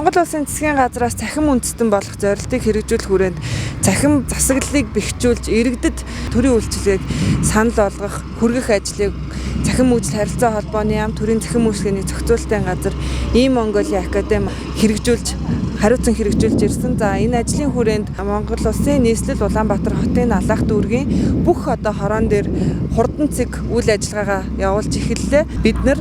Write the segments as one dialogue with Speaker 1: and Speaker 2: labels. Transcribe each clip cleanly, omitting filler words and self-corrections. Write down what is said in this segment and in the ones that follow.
Speaker 1: Монгол Улсын засгийн газраас цахим үндэстэн болох зорилтыг хэрэгжүүлэх хүрээнд цахим засаглалыг бэхжүүлж иргэдэд төрийн үйлчилгээг санал болгох, хүргэх ажлыг Цахим үйлчлэл харилцаа холбооны яам төрийн цахим үйлчлэгээний зохицуулалтын газар ийм Монголын академи хариуцсан хэрэгжүүлж ирсэн. За энэ ажлын хүрээнд Монгол Улсын нийслэл Улаанбаатар хотын Алаах дүүргийн бүх хороон дээр хурдан цэг үйл ажиллагаагаа явуулж эхэллээ. Бид нар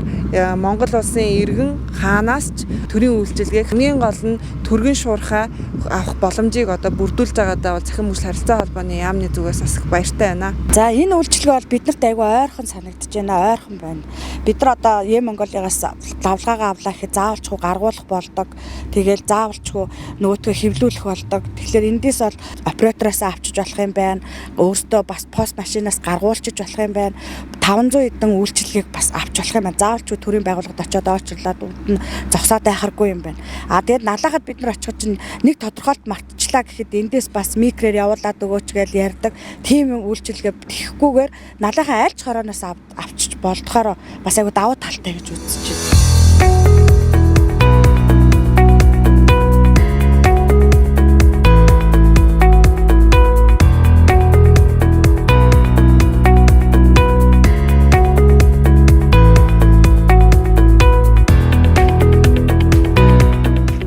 Speaker 1: Монгол Улсын иргэн хаанаас ч төрийн үйлчилгээг хамгийн гол нь түргэн шуурхай авах боломжийг бүрдүүлж байгаадаа бол цахим үйлчлэл харилцаа холбооны яамны зүгээс бас их баяртай байна.
Speaker 2: За энэ үйлчилгээ бол биднэрт айгүй ойрхон санагдаж байна. Ойрхон байна. Бид нар Монголигаас давлгаагаа авлаа гэхэд заавалчгүй гаргуулах болдог. Тэгээл заавалчгүй нөгөөдгөө хэвлүүлэх болдог. Тэгэхээр эндээс бол оператороос авчиж болох юм байна. Өөртөө бас пост машинаас гаргуулчих болох юм байна. 500 эдэн үйлчилгээг бас авч болох юм байна. Заавалчгүй төрийн байгууллагад очиод ойчлаад үнд нь зогсоод байхаргүй юм байна. Тэгээд налахад бид нар очих чинь нэг тодорхойлт мартчихлаа гэхэд эндээс бас микрээр явуулаад өгөөч гэж ярьдаг. Тийм үйлчилгээ тэхгүйгээр налахаа айлч хорооноос авчиж болдохоор бас айгу давуу талтай гэж үзэж байна.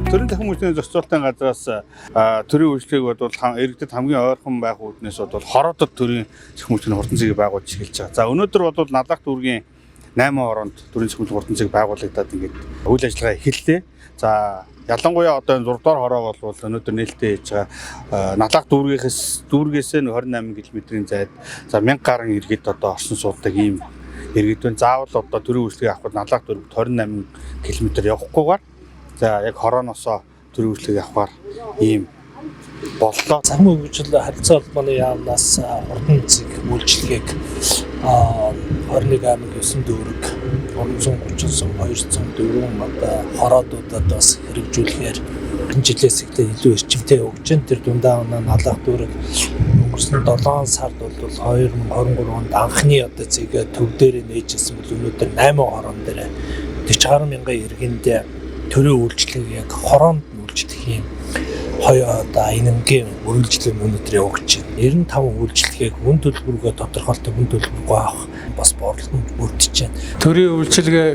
Speaker 3: Төрийн цахим үйлчлэгийн зохицуулалтын газраас төрийн үйлчлэгийг бол иргэдэд хамгийн ойрхон байх үүднээс бол хороодод төрийн цахим үйлчлэгийн хурдан цэгийг байгуулж эхэлж байгаа. За өнөөдөр бол Налах дүүргийн 8 хороонд төрийн цахим хурдан цэг байгуулагдаад ингээд үйл ажиллагаа эхэллээ. За ялангуяа энэ 6 дугаар хороо бол өнөөдөр нээлттэй хийж байгаа Налах дүүргээс 28 км-ийн зайд за 1000 гаруй иргэд орсон суудаг ийм иргэд байна. Заавал төрийн үйлчлэгийг авахд Налах дүүрэгт 28 км явахгүйгээр за яг хорооноосоо төрийн үйлчлэгийг авахар ийм боллоо.
Speaker 4: Цахим үйлчлэл харилцаа холбооны яамнаас хурдан цэг үйлчлэгийг 21 аймаг 9 дүүрэг 330-204 хороодуудад бас хэрэгжүүлэхээр энэ жилээс эхлээд илүү эрчимтэй өгч байна. Тэр дундаа Налах дүүрэг өнгөрсөн 7 сард бол 2023 онд анхны цэгээ төв дээр нээжсэн бол өнөөдөр 8 хороон дээр 40 мянган иргэнд төрийн үйлчлэгийг яг хороонд үйлчлэх юм энэмгийн үргэлжлэл өнөөдөр явагдаж байна. 95 үйлчлэгийг хүн төлбөргөө тодорхойлдог хүн төлбөргөө авах бас борлуулалт бүрдэж байна.
Speaker 5: Төрийн үйлчлэгээ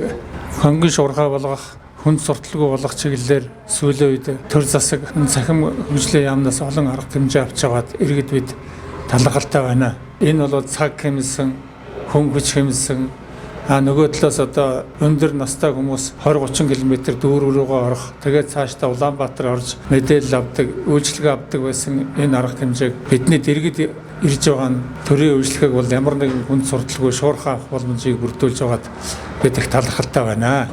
Speaker 5: хөнгөн шуурхай болгох, хүнд сурталгүй болгох чиглэлээр сүүлийн үед төр засаг цахим хөгжлийн яамнаас олон арга хэмжээ авч байгаад иргэд бид талархалтай байна. Энэ бол цаг хэмнэсэн, хүн хүч хэмнэсэн нөгөө талаас өндөр настай хүмүүс 20-30 км дүүр рүүгээ орох, тэгээд цаашдаа Улаанбаатар орж мэдээлэл авдаг, үйлчлэг авдаг байсан энэ арга хэмжээг биднийд иргэд ирж байгаа нь төрийн үйлчлэгийг бол ямар нэгэн хүнд сурталгүй шуурхай авах боломжийг бүрдүүлж байгаад бид их талархалтай байна.